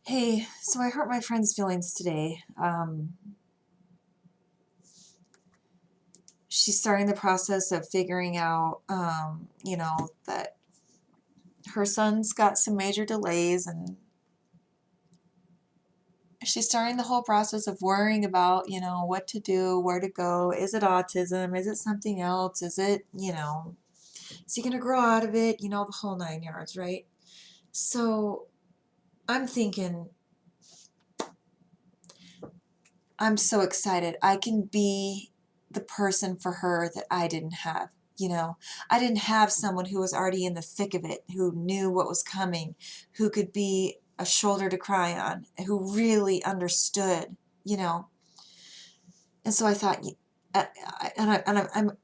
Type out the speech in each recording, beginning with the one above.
Hey, so I hurt my friend's feelings today. She's starting the process of figuring out, that her son's got some major delays, and she's starting the whole process of worrying about, what to do, where to go. Is it autism? Is it something else? Is he gonna grow out of it? The whole nine yards, right? So I'm thinking, I'm so excited. I can be the person for her that I didn't have. I didn't have someone who was already in the thick of it, who knew what was coming, who could be a shoulder to cry on, who really understood, you know. And so I thought,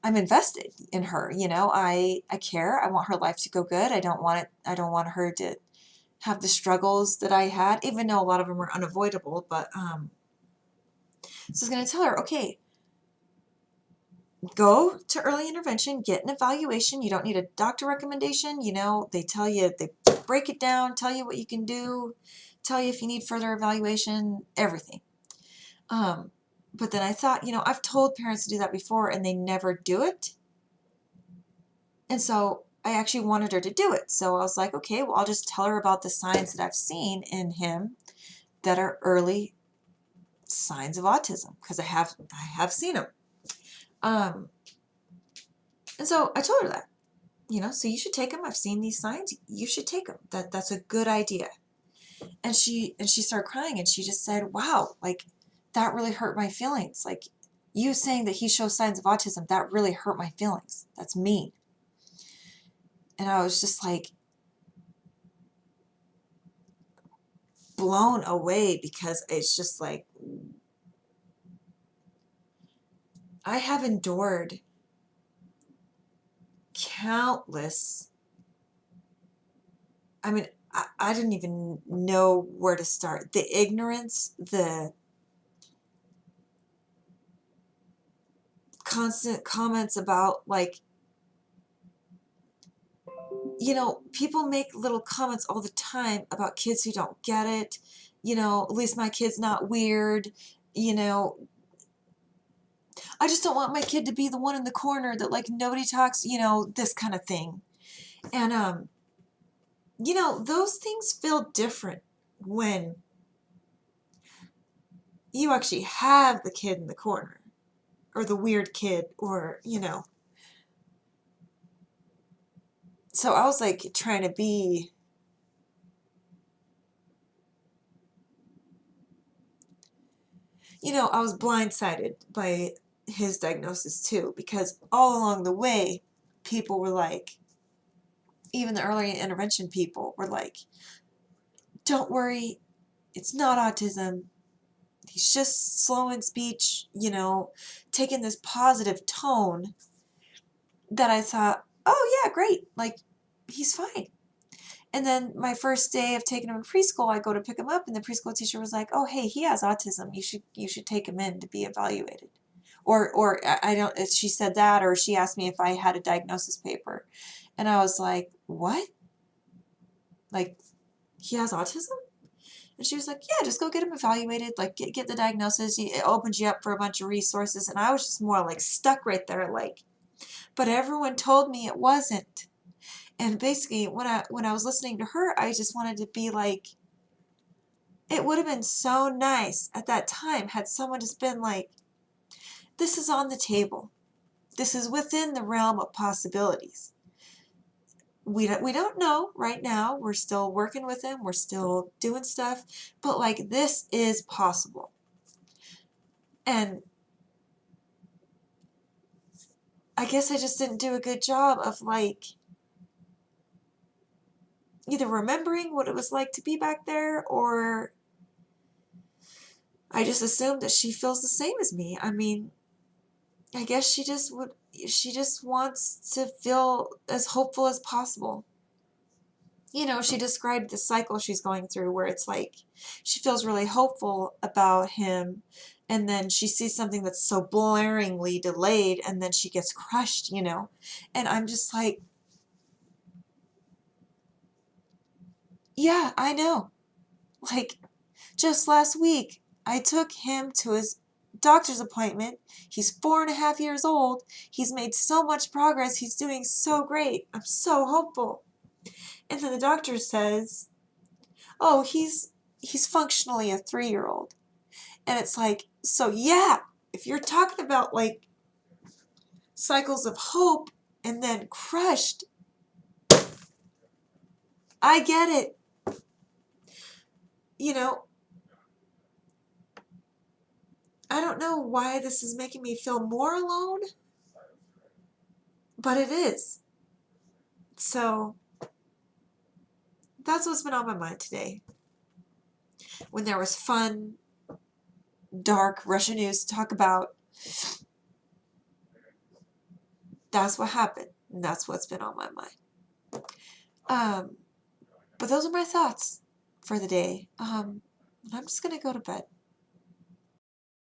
I'm invested in her. I care. I want her life to go good. I don't want it. I don't want her to have the struggles that I had, even though a lot of them were unavoidable. But so I was going to tell her, okay, go to early intervention, get an evaluation. You don't need a doctor recommendation. They tell you, they break it down, tell you what you can do, tell you if you need further evaluation, everything. But then I thought, I've told parents to do that before and they never do it. And so I actually wanted her to do it. So I was like, okay, well, I'll just tell her about the signs that I've seen in him that are early signs of autism, because I have seen them. And so I told her that. So you should take them. I've seen these signs. You should take them. That's a good idea. And she started crying, and she just said, wow, like, that really hurt my feelings. Like, you saying that he shows signs of autism, that really hurt my feelings. That's mean. And I was just like blown away, because it's just like, I have endured countless, I mean, I didn't even know where to start. The ignorance, the constant comments about, like, people make little comments all the time about kids who don't get it. At least my kid's not weird. You know, I just don't want my kid to be the one in the corner that, like, nobody talks, this kind of thing. And those things feel different when you actually have the kid in the corner, or the weird kid, or. So I was like trying to be, I was blindsided by his diagnosis too, because all along the way, people were like, even the early intervention people were like, don't worry, it's not autism. He's just slow in speech, taking this positive tone that I thought, oh yeah, great, like, he's fine. And then my first day of taking him to preschool, I go to pick him up, and the preschool teacher was like, "Oh, hey, he has autism. You should take him in to be evaluated." Or I don't. She said that, or she asked me if I had a diagnosis paper, and I was like, "What? Like, he has autism?" And she was like, "Yeah, just go get him evaluated. Like, get the diagnosis. It opens you up for a bunch of resources." And I was just more like stuck right there, like, but everyone told me it wasn't. And basically, when I was listening to her, I just wanted to be like, it would have been so nice at that time had someone just been like, this is on the table. This is within the realm of possibilities. We don't know right now. We're still working with him. We're still doing stuff. But, like, this is possible. And I guess I just didn't do a good job of, like, either remembering what it was like to be back there, or I just assumed that she feels the same as me. I mean, I guess she just wants to feel as hopeful as possible. She described the cycle she's going through, where it's like she feels really hopeful about him, and then she sees something that's so blaringly delayed, and then she gets crushed. And I'm just like, yeah, I know. Like, Just last week, I took him to his doctor's appointment. He's 4.5 years old. He's made so much progress. He's doing so great. I'm so hopeful. And then the doctor says, oh, he's functionally a 3-year-old. And it's like, so yeah, if you're talking about like cycles of hope and then crushed, I get it. You know, I don't know why this is making me feel more alone, but it is. So that's what's been on my mind today. When there was fun, dark Russian news to talk about, that's what happened. And that's what's been on my mind. But those are my thoughts for the day. I'm just gonna go to bed.